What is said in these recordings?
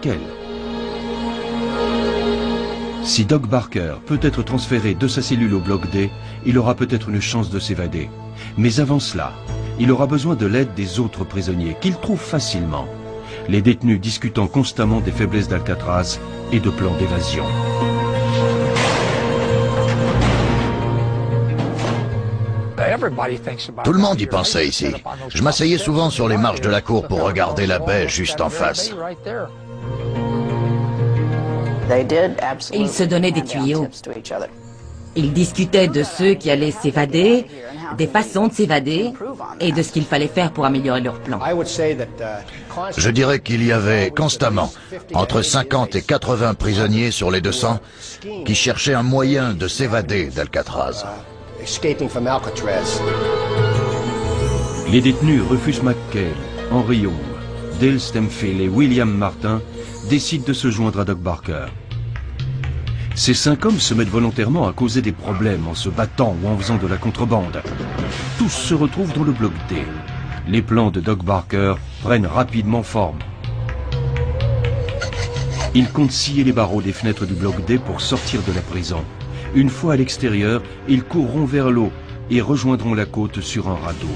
laquelle. Si Doc Barker peut être transféré de sa cellule au bloc D, il aura peut-être une chance de s'évader. Mais avant cela, il aura besoin de l'aide des autres prisonniers, qu'il trouve facilement. Les détenus discutant constamment des faiblesses d'Alcatraz et de plans d'évasion. Tout le monde y pensait ici. Je m'asseyais souvent sur les marches de la cour pour regarder la baie juste en face. Ils se donnaient des tuyaux. Ils discutaient de ceux qui allaient s'évader, des façons de s'évader et de ce qu'il fallait faire pour améliorer leur plan. Je dirais qu'il y avait constamment entre 50 et 80 prisonniers sur les 200 qui cherchaient un moyen de s'évader d'Alcatraz. Les détenus Rufus McKay, Henry Young, Dale Stemfield et William Martin décident de se joindre à Doc Barker. Ces 5 hommes se mettent volontairement à causer des problèmes en se battant ou en faisant de la contrebande. Tous se retrouvent dans le bloc D. Les plans de Doc Barker prennent rapidement forme. Ils comptent scier les barreaux des fenêtres du bloc D pour sortir de la prison. Une fois à l'extérieur, ils courront vers l'eau et rejoindront la côte sur un radeau.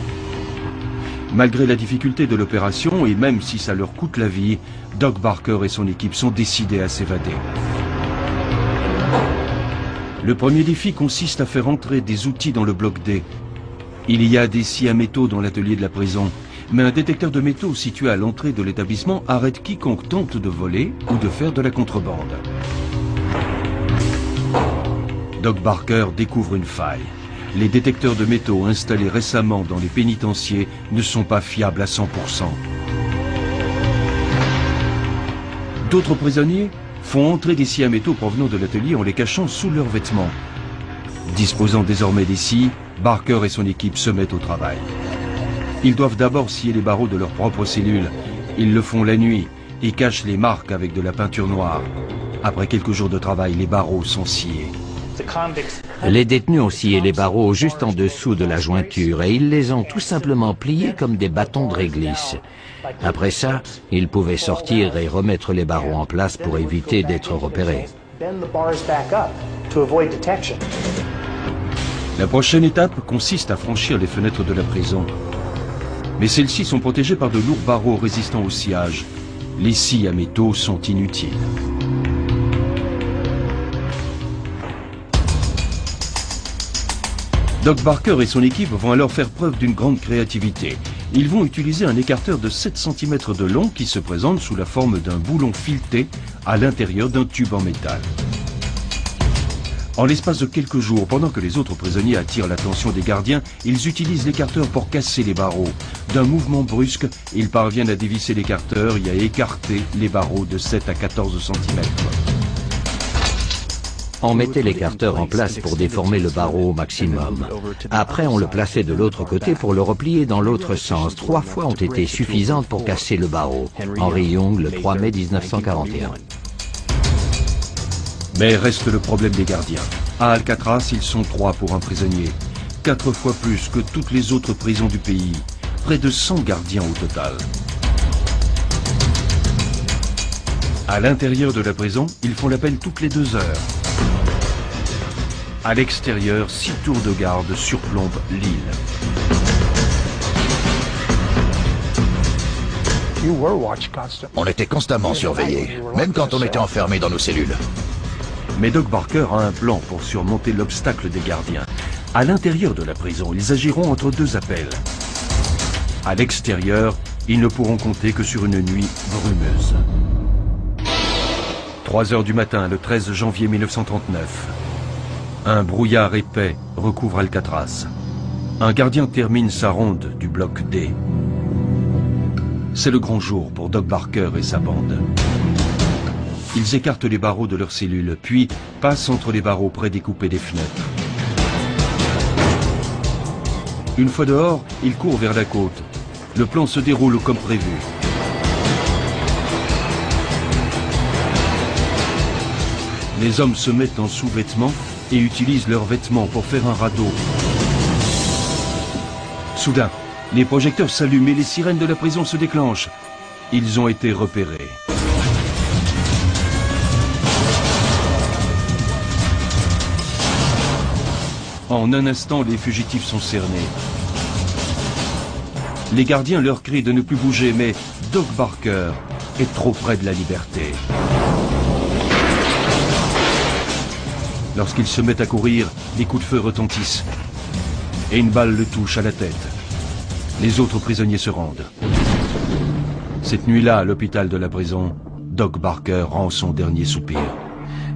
Malgré la difficulté de l'opération, et même si ça leur coûte la vie, Doc Barker et son équipe sont décidés à s'évader. Le premier défi consiste à faire entrer des outils dans le bloc D. Il y a des scies à métaux dans l'atelier de la prison, mais un détecteur de métaux situé à l'entrée de l'établissement arrête quiconque tente de voler ou de faire de la contrebande. Doc Barker découvre une faille. Les détecteurs de métaux installés récemment dans les pénitenciers ne sont pas fiables à 100%. D'autres prisonniers font entrer des scies à métaux provenant de l'atelier en les cachant sous leurs vêtements. Disposant désormais des scies, Barker et son équipe se mettent au travail. Ils doivent d'abord scier les barreaux de leur propre cellule. Ils le font la nuit et cachent les marques avec de la peinture noire. Après quelques jours de travail, les barreaux sont sciés. Les détenus ont scié les barreaux juste en dessous de la jointure et ils les ont tout simplement pliés comme des bâtons de réglisse. Après ça, ils pouvaient sortir et remettre les barreaux en place pour éviter d'être repérés. La prochaine étape consiste à franchir les fenêtres de la prison. Mais celles-ci sont protégées par de lourds barreaux résistants au sciage. Les scies à métaux sont inutiles. Doc Barker et son équipe vont alors faire preuve d'une grande créativité. Ils vont utiliser un écarteur de 7 cm de long qui se présente sous la forme d'un boulon fileté à l'intérieur d'un tube en métal. En l'espace de quelques jours, pendant que les autres prisonniers attirent l'attention des gardiens, ils utilisent l'écarteur pour casser les barreaux. D'un mouvement brusque, ils parviennent à dévisser l'écarteur et à écarter les barreaux de 7 à 14 cm. On mettait l'écarteur en place pour déformer le barreau au maximum. Après, on le plaçait de l'autre côté pour le replier dans l'autre sens. 3 fois ont été suffisantes pour casser le barreau. Henry Young, le 3 mai 1941. Mais reste le problème des gardiens. À Alcatraz, ils sont 3 pour un prisonnier. 4 fois plus que toutes les autres prisons du pays. Près de 100 gardiens au total. À l'intérieur de la prison, ils font l'appel toutes les 2 heures. À l'extérieur, 6 tours de garde surplombent l'île. On était constamment surveillés, même quand on était enfermés dans nos cellules. Mais Doc Barker a un plan pour surmonter l'obstacle des gardiens. À l'intérieur de la prison, ils agiront entre 2 appels. À l'extérieur, ils ne pourront compter que sur une nuit brumeuse. 3 heures du matin, le 13 janvier 1939. Un brouillard épais recouvre Alcatraz. Un gardien termine sa ronde du bloc D. C'est le grand jour pour Doc Barker et sa bande. Ils écartent les barreaux de leur cellule, puis passent entre les barreaux prédécoupés des fenêtres. Une fois dehors, ils courent vers la côte. Le plan se déroule comme prévu. Les hommes se mettent en sous-vêtements et utilisent leurs vêtements pour faire un radeau. Soudain, les projecteurs s'allument et les sirènes de la prison se déclenchent. Ils ont été repérés. En un instant, les fugitifs sont cernés. Les gardiens leur crient de ne plus bouger, mais Doc Barker est trop près de la liberté. Lorsqu'il se met à courir, les coups de feu retentissent. Et une balle le touche à la tête. Les autres prisonniers se rendent. Cette nuit-là, à l'hôpital de la prison, Doc Barker rend son dernier soupir.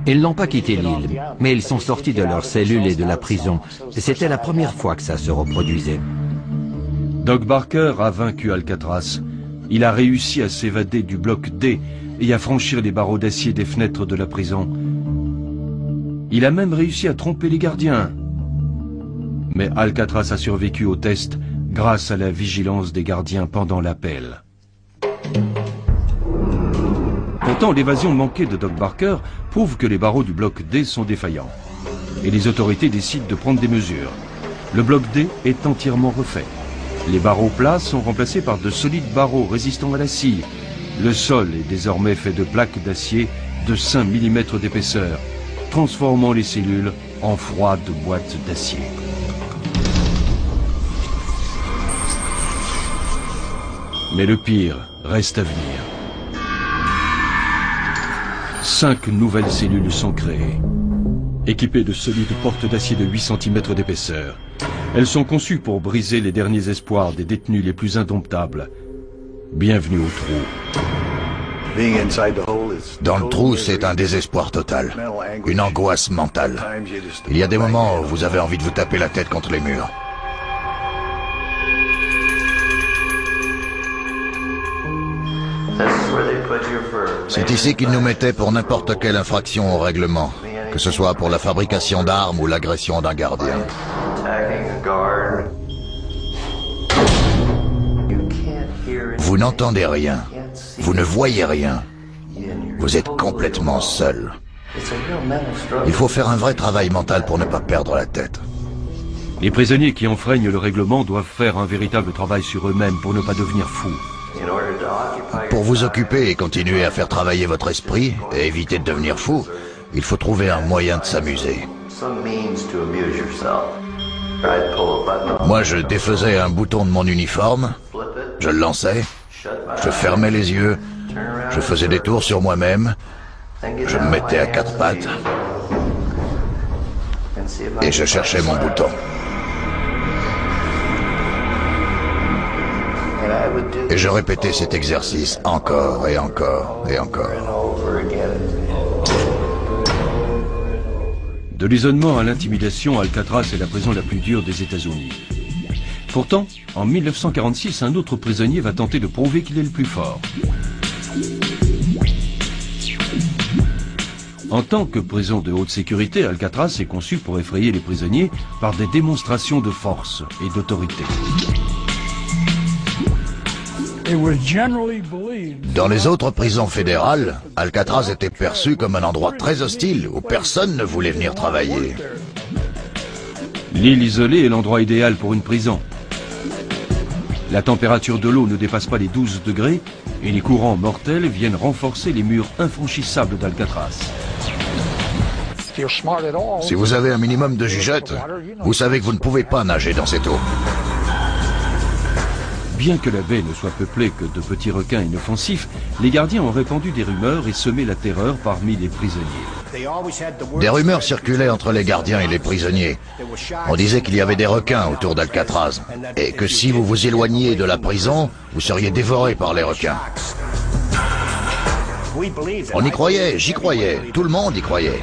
Ils n'ont pas quitté l'île, mais ils sont sortis de leur cellule et de la prison. C'était la première fois que ça se reproduisait. Doc Barker a vaincu Alcatraz. Il a réussi à s'évader du bloc D et à franchir les barreaux d'acier des fenêtres de la prison. Il a même réussi à tromper les gardiens. Mais Alcatraz a survécu au test grâce à la vigilance des gardiens pendant l'appel. Pourtant, l'évasion manquée de Doc Barker prouve que les barreaux du bloc D sont défaillants. Et les autorités décident de prendre des mesures. Le bloc D est entièrement refait. Les barreaux plats sont remplacés par de solides barreaux résistants à la scie. Le sol est désormais fait de plaques d'acier de 5 mm d'épaisseur, transformant les cellules en froides boîtes d'acier. Mais le pire reste à venir. 5 nouvelles cellules sont créées. Équipées de solides portes d'acier de 8 cm d'épaisseur, elles sont conçues pour briser les derniers espoirs des détenus les plus indomptables. Bienvenue au trou. Dans le trou, c'est un désespoir total, une angoisse mentale. Il y a des moments où vous avez envie de vous taper la tête contre les murs. C'est ici qu'ils nous mettaient pour n'importe quelle infraction au règlement, que ce soit pour la fabrication d'armes ou l'agression d'un gardien. Vous n'entendez rien, vous ne voyez rien, vous êtes complètement seul. Il faut faire un vrai travail mental pour ne pas perdre la tête. Les prisonniers qui enfreignent le règlement doivent faire un véritable travail sur eux-mêmes pour ne pas devenir fous. Pour vous occuper et continuer à faire travailler votre esprit et éviter de devenir fou, il faut trouver un moyen de s'amuser. Moi, je défaisais un bouton de mon uniforme, je le lançais, je fermais les yeux, je faisais des tours sur moi-même, je me mettais à 4 pattes et je cherchais mon bouton. Et je répétais cet exercice encore et encore et encore. De l'isolement à l'intimidation, Alcatraz est la prison la plus dure des États-Unis. Pourtant, en 1946, un autre prisonnier va tenter de prouver qu'il est le plus fort. En tant que prison de haute sécurité, Alcatraz est conçu pour effrayer les prisonniers par des démonstrations de force et d'autorité. Dans les autres prisons fédérales, Alcatraz était perçu comme un endroit très hostile où personne ne voulait venir travailler. L'île isolée est l'endroit idéal pour une prison. La température de l'eau ne dépasse pas les 12 degrés et les courants mortels viennent renforcer les murs infranchissables d'Alcatraz. Si vous avez un minimum de jugeote, vous savez que vous ne pouvez pas nager dans cette eau. Bien que la baie ne soit peuplée que de petits requins inoffensifs, les gardiens ont répandu des rumeurs et semé la terreur parmi les prisonniers. Des rumeurs circulaient entre les gardiens et les prisonniers. On disait qu'il y avait des requins autour d'Alcatraz et que si vous vous éloigniez de la prison, vous seriez dévoré par les requins. On y croyait, j'y croyais, tout le monde y croyait.